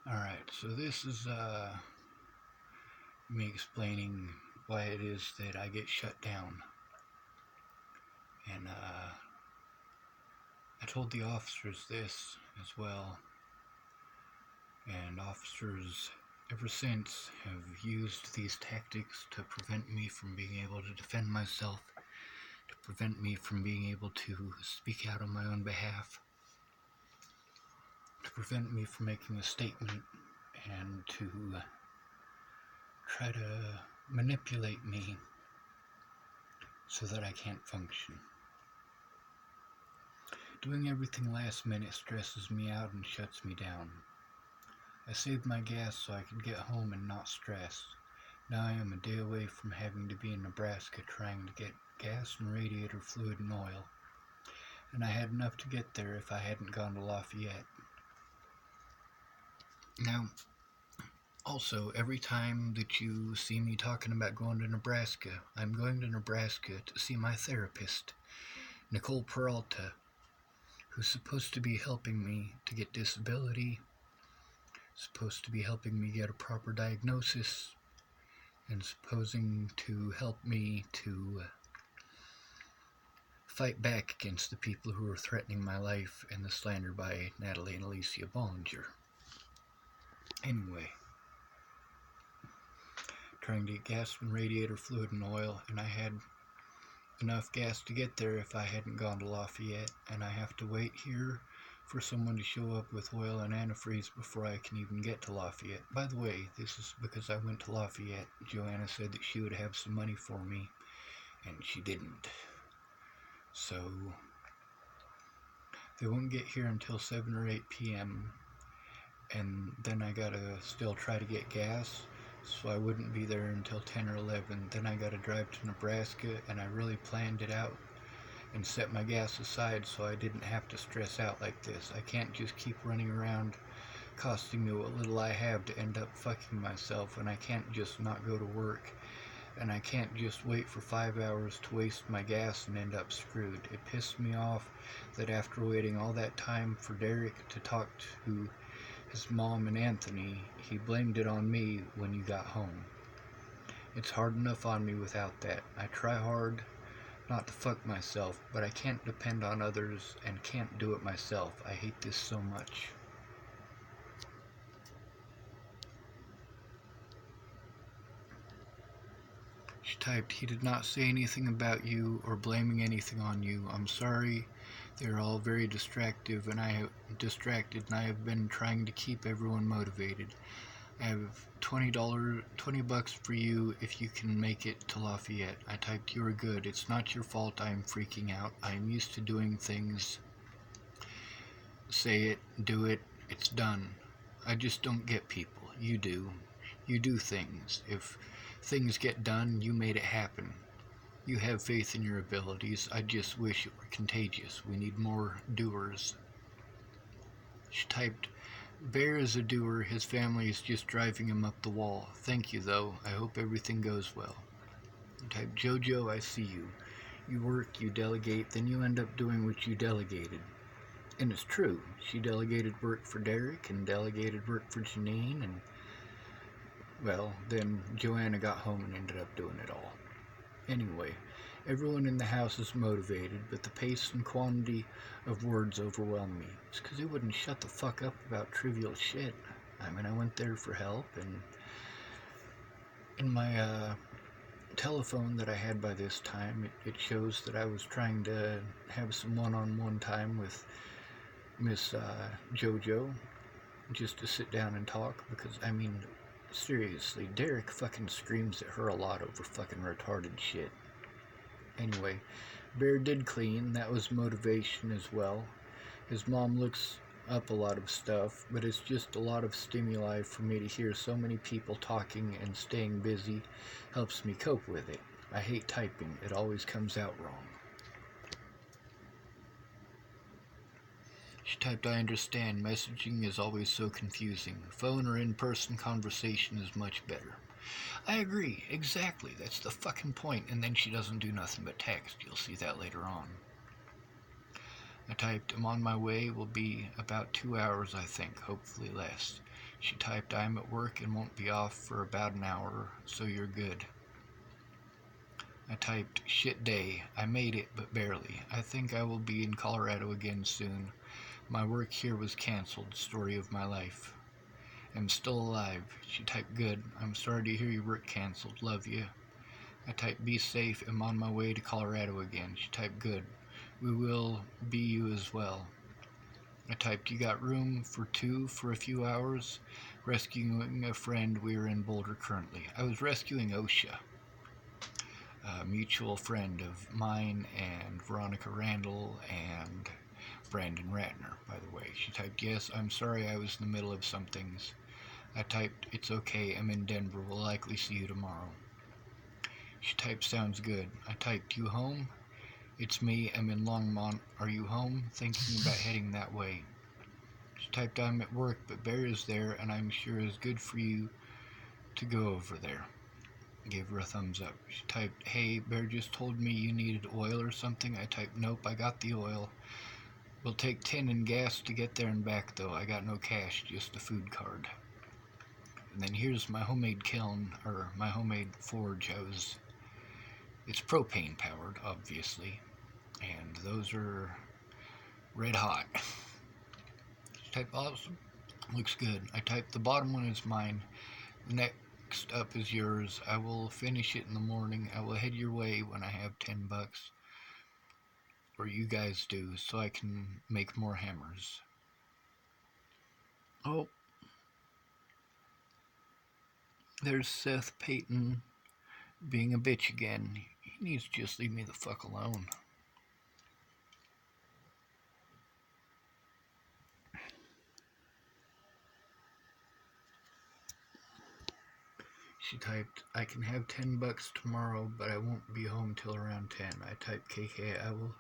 Alright, so this is me explaining why it is that I get shut down. And I told the officers this as well. And officers ever since have used these tactics to prevent me from being able to defend myself, to prevent me from being able to speak out on my own behalf, to prevent me from making a statement, and to try to manipulate me so that I can't function. Doing everything last minute stresses me out and shuts me down. I saved my gas so I could get home and not stress. Now I am a day away from having to be in Nebraska trying to get gas and radiator fluid and oil. And I had enough to get there if I hadn't gone to Lafayette. Now, also, every time that you see me talking about going to Nebraska, I'm going to Nebraska to see my therapist, Nicole Peralta, who's supposed to be helping me to get disability, supposed to be helping me get a proper diagnosis, and supposing to help me to fight back against the people who are threatening my life and the slander by Natalie and Alicia Bollinger. Anyway, trying to get gas and radiator fluid and oil, and I had enough gas to get there if I hadn't gone to Lafayette, and I have to wait here for someone to show up with oil and antifreeze before I can even get to Lafayette. By the way, this is because I went to Lafayette. Joanna said that she would have some money for me, and she didn't. So, they won't get here until 7 or 8 p.m., and then I gotta still try to get gas, so I wouldn't be there until 10 or 11. Then I gotta drive to Nebraska, and I really planned it out and set my gas aside so I didn't have to stress out like this. I can't just keep running around costing me what little I have to end up fucking myself, and I can't just not go to work, and I can't just wait for 5 hours to waste my gas and end up screwed. It pissed me off that after waiting all that time for Derek to talk to his mom and Anthony, he blamed it on me when you got home. It's hard enough on me without that. I try hard not to fuck myself, but I can't depend on others and can't do it myself. I hate this so much. She typed, "He did not say anything about you or blaming anything on you. I'm sorry. They're all very distracted and I have been trying to keep everyone motivated. I have $20 for you if you can make it to Lafayette." I typed, "You are good. It's not your fault I am freaking out. I am used to doing things. Say it, do it, it's done. I just don't get people. You do. You do things. If things get done, you made it happen. You have faith in your abilities. I just wish it were contagious. We need more doers." She typed, "Bear is a doer. His family is just driving him up the wall. Thank you, though. I hope everything goes well." I typed, "Jojo, I see you. You work, you delegate, then you end up doing what you delegated." And it's true. She delegated work for Derek and delegated work for Janine, and, well, then Joanna got home and ended up doing it all. Anyway, everyone in the house is motivated, but the pace and quantity of words overwhelm me. It's because they wouldn't shut the fuck up about trivial shit. I mean, I went there for help, and in my telephone that I had by this time, it shows that I was trying to have some one-on-one time with Miss Jojo, just to sit down and talk, because, I mean, seriously, Derek fucking screams at her a lot over fucking retarded shit. Anyway, Bear did clean. That was motivation as well. His mom looks up a lot of stuff, but it's just a lot of stimuli for me to hear so many people talking, and staying busy helps me cope with it. I hate typing. It always comes out wrong. She typed, "I understand. Messaging is always so confusing. Phone or in-person conversation is much better." I agree. Exactly. That's the fucking point. And then she doesn't do nothing but text. You'll see that later on. I typed, I'm on my way, will be about 2 hours, I think, hopefully less. She typed, I'm at work and won't be off for about an hour, so you're good. I typed, shit day. I made it, but barely. I think I will be in Colorado again soon. My work here was cancelled. Story of my life. I'm still alive. She typed, good. I'm sorry to hear your work cancelled. Love you. I typed, be safe. I'm on my way to Colorado again. She typed, good. We will be you as well. I typed, you got room for two for a few hours? Rescuing a friend. We are in Boulder currently. I was rescuing OSHA, a mutual friend of mine and Veronica Randall and Brandon Ratner, by the way. She typed, yes, I'm sorry I was in the middle of some things. I typed, it's okay, I'm in Denver, we'll likely see you tomorrow. She typed, sounds good. I typed, you home? It's me, I'm in Longmont. Are you home? Thinking about heading that way. She typed, I'm at work, but Bear is there, and I'm sure it's good for you to go over there. Gave her a thumbs up. She typed, hey, Bear just told me you needed oil or something. I typed, nope, I got the oil. We'll take 10 in gas to get there and back, though. I got no cash, just a food card. And then here's my homemade kiln, or my homemade forge. It's propane powered, obviously. And those are red hot. She typed, awesome. Looks good. I typed, the bottom one is mine. The next up is yours. I will finish it in the morning. I will head your way when I have $10. Or you guys do, so I can make more hammers. Oh, there's Seth Payton being a bitch again. He needs to just leave me the fuck alone. She typed, I can have $10 tomorrow, but I won't be home till around 10. I typed, KK, I will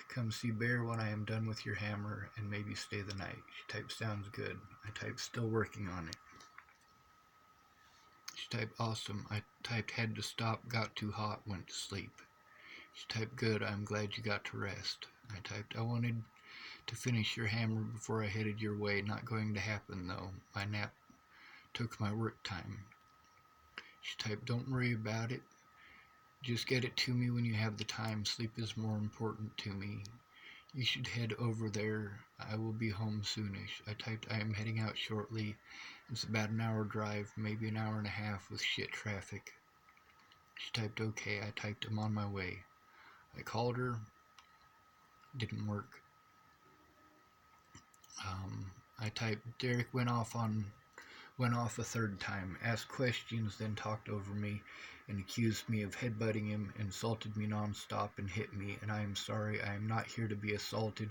come see Bear when I am done with your hammer and maybe stay the night. She typed, sounds good. I typed, still working on it. She typed, awesome. I typed, had to stop, got too hot, went to sleep. She typed, good, I'm glad you got to rest. I typed, I wanted to finish your hammer before I headed your way. Not going to happen, though. My nap took my work time. She typed, don't worry about it. Just get it to me when you have the time. Sleep is more important to me. You should head over there. I will be home soonish. I typed, I am heading out shortly. It's about an hour drive, maybe an hour and a half with shit traffic. She typed, okay. I typed, I'm on my way. I called her. Didn't work. I typed, Derek went off a third time, asked questions, then talked over me and accused me of headbutting him, insulted me nonstop, and hit me, and I am sorry. I am not here to be assaulted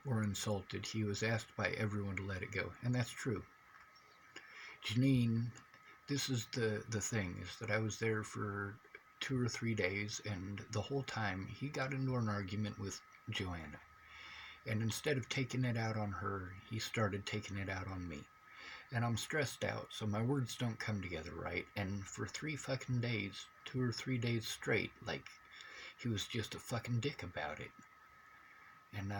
or insulted. He was asked by everyone to let it go, and that's true. Janine, this is the thing, is that I was there for 2 or 3 days, and the whole time he got into an argument with Joanna. And instead of taking it out on her, he started taking it out on me. And I'm stressed out, so my words don't come together right. And for 3 fucking days, 2 or 3 days straight, like, he was just a fucking dick about it. And,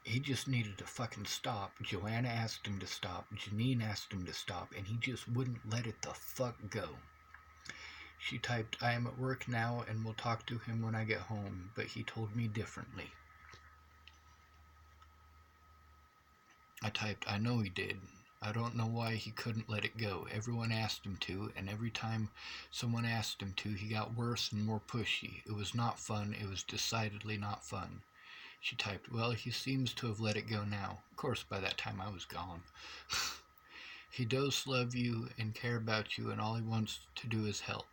he just needed to fucking stop. Joanna asked him to stop. Janine asked him to stop, and he just wouldn't let it the fuck go. She typed, I am at work now and will talk to him when I get home, but he told me differently. I typed, I know he did. I don't know why he couldn't let it go. Everyone asked him to, and every time someone asked him to, he got worse and more pushy. It was not fun. It was decidedly not fun. She typed, well, he seems to have let it go now. Of course, by that time I was gone. He does love you and care about you, and all he wants to do is help.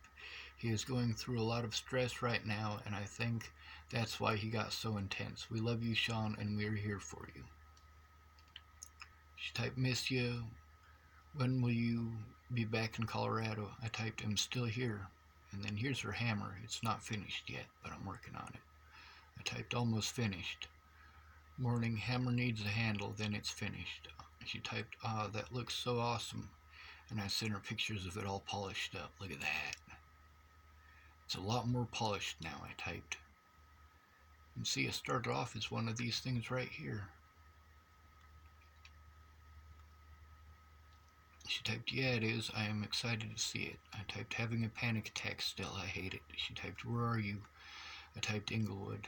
He is going through a lot of stress right now, and I think that's why he got so intense. We love you, Sean, and we are here for you. She typed, miss you. When will you be back in Colorado? I typed, I'm still here. And then here's her hammer. It's not finished yet, but I'm working on it. I typed, almost finished. Morning, hammer needs a handle, then it's finished. She typed, that looks so awesome. And I sent her pictures of it all polished up. Look at that. It's a lot more polished now, I typed. And see, it started off as one of these things right here. She typed, yeah, it is. I am excited to see it. I typed, having a panic attack still. I hate it. She typed, where are you? I typed, Inglewood.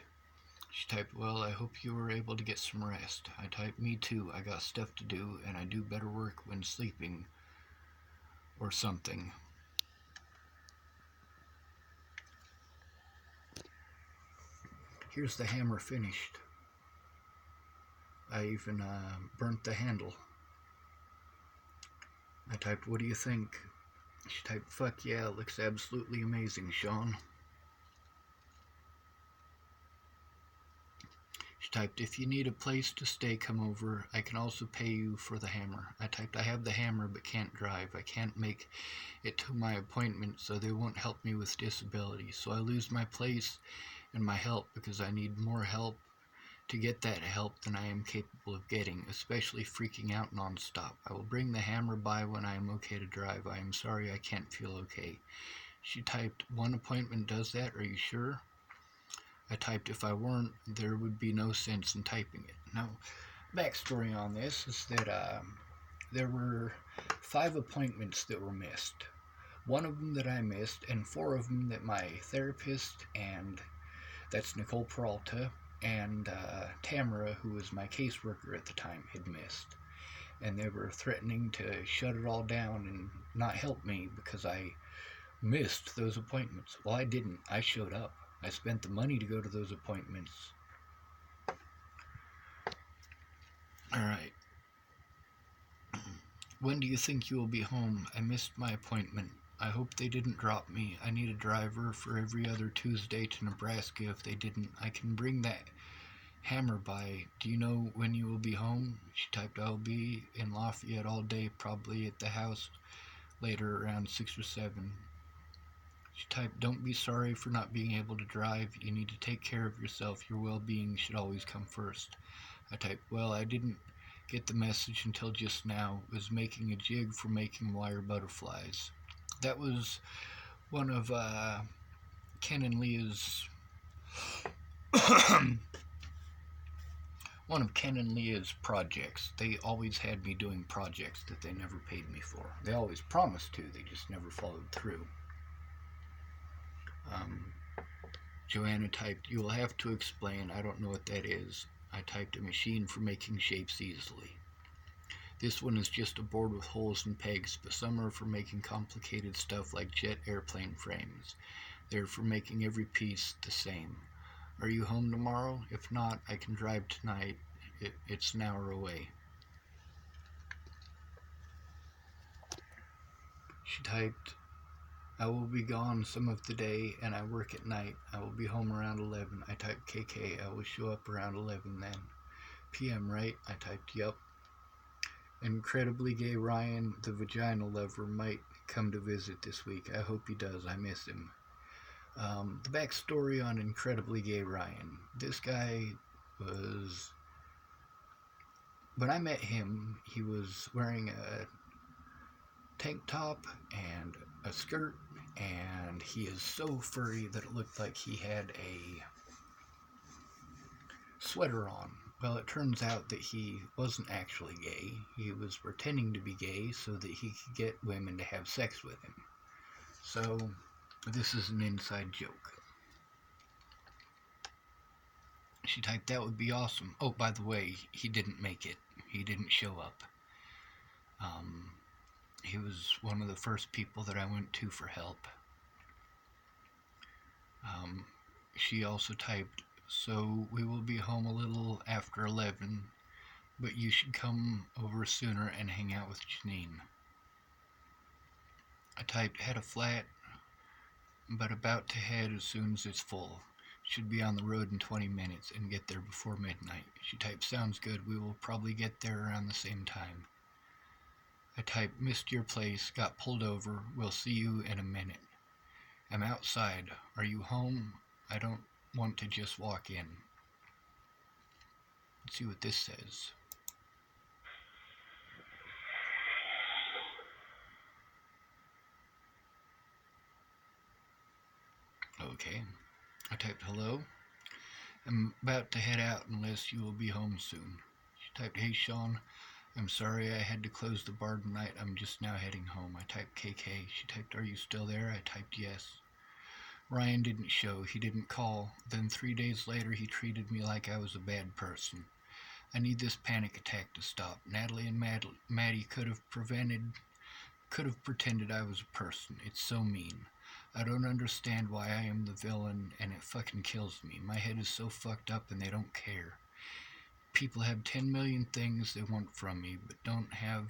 She typed, well, I hope you were able to get some rest. I typed, me too. I got stuff to do, and I do better work when sleeping or something. Here's the hammer finished. I even burnt the handle. I typed, what do you think? She typed, fuck yeah, it looks absolutely amazing, Sean. She typed, if you need a place to stay, come over. I can also pay you for the hammer. I typed, I have the hammer but can't drive. I can't make it to my appointment, so they won't help me with disability. So I lose my place and my help because I need more help to get that help than I am capable of getting, especially freaking out nonstop. I will bring the hammer by when I am okay to drive. I am sorry I can't feel okay. She typed, one appointment does that, are you sure? I typed, if I weren't, there would be no sense in typing it. Now, backstory on this is that there were 5 appointments that were missed. 1 of them that I missed, and 4 of them that my therapist, and that's Nicole Peralta, and Tamara, who was my caseworker at the time, had missed. And they were threatening to shut it all down and not help me because I missed those appointments. Well, I didn't. I showed up. I spent the money to go to those appointments. Alright. When do you think you will be home? I missed my appointment. I hope they didn't drop me. I need a driver for every other Tuesday to Nebraska. If they didn't, I can bring that hammer by. Do you know when you will be home? She typed, I'll be in Lafayette all day, probably at the house later around 6 or 7. She typed, don't be sorry for not being able to drive. You need to take care of yourself. Your well-being should always come first. I typed, well, I didn't get the message until just now. Was making a jig for making wire butterflies. That was one of Ken and Leah's one of Ken and Leah's projects. They always had me doing projects that they never paid me for. They always promised to, they just never followed through. Joanna typed, you will have to explain, I don't know what that is. I typed, a machine for making shapes easily. This one is just a board with holes and pegs, but some are for making complicated stuff like jet airplane frames. They're for making every piece the same. Are you home tomorrow? If not, I can drive tonight. It's an hour away. She typed, I will be gone some of the day and I work at night. I will be home around 11. I typed KK. I will show up around 11 then. PM, right? I typed, yup. Incredibly gay Ryan, the vagina lover, might come to visit this week. I hope he does. I miss him. The backstory on Incredibly Gay Ryan. This guy was... When I met him, he was wearing a tank top and a skirt, and he is so furry that it looked like he had a sweater on. Well, it turns out that he wasn't actually gay. He was pretending to be gay so that he could get women to have sex with him. So, this is an inside joke. She typed, that would be awesome. Oh, by the way, he didn't make it. He didn't show up. He was one of the first people that I went to for help. She also typed, so we will be home a little after 11, but you should come over sooner and hang out with Janine. I typed, had a flat, but about to head as soon as it's full. Should be on the road in 20 minutes and get there before midnight. She typed, sounds good, we will probably get there around the same time. I typed, missed your place, got pulled over, we'll see you in a minute. I'm outside, are you home? I don't want to just walk in. Let's see what this says. Okay. I typed hello. I'm about to head out unless you will be home soon. She typed, hey Sean, I'm sorry I had to close the bar tonight. I'm just now heading home. I typed KK. She typed, are you still there? I typed yes. Ryan didn't show. He didn't call. Then 3 days later, he treated me like I was a bad person. I need this panic attack to stop. Natalie and Maddie could have pretended I was a person. It's so mean. I don't understand why I am the villain, and it fucking kills me. My head is so fucked up and they don't care. People have 10 million things they want from me, but don't have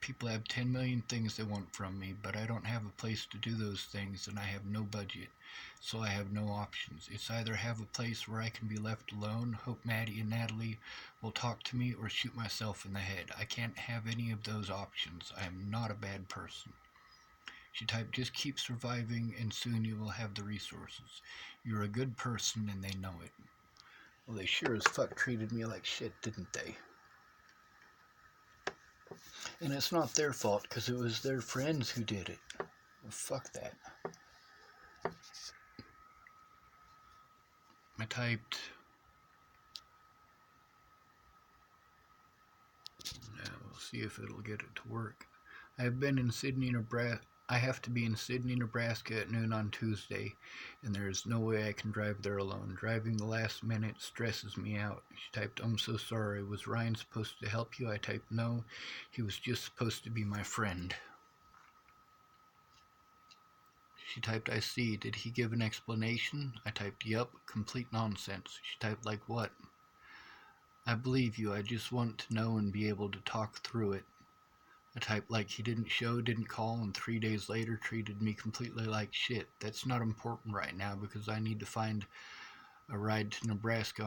People have 10 million things they want from me, but I don't have a place to do those things and I have no budget, so I have no options. It's either have a place where I can be left alone, hope Maddie and Natalie will talk to me, or shoot myself in the head. I can't have any of those options. I am not a bad person. She typed, just keep surviving and soon you will have the resources. You're a good person and they know it. Well, they sure as fuck treated me like shit, didn't they? And it's not their fault because it was their friends who did it. Well, fuck that. I typed. Now we'll see if it'll get it to work. I have been in Sydney, Nebraska. I have to be in Sydney, Nebraska at noon on Tuesday, and there is no way I can drive there alone. Driving the last minute stresses me out. She typed, I'm so sorry. Was Ryan supposed to help you? I typed, no. He was just supposed to be my friend. She typed, I see. Did he give an explanation? I typed, yup. Complete nonsense. She typed, like what? I believe you. I just want to know and be able to talk through it. I typed, like he didn't show, didn't call, and 3 days later treated me completely like shit. That's not important right now because I need to find a ride to Nebraska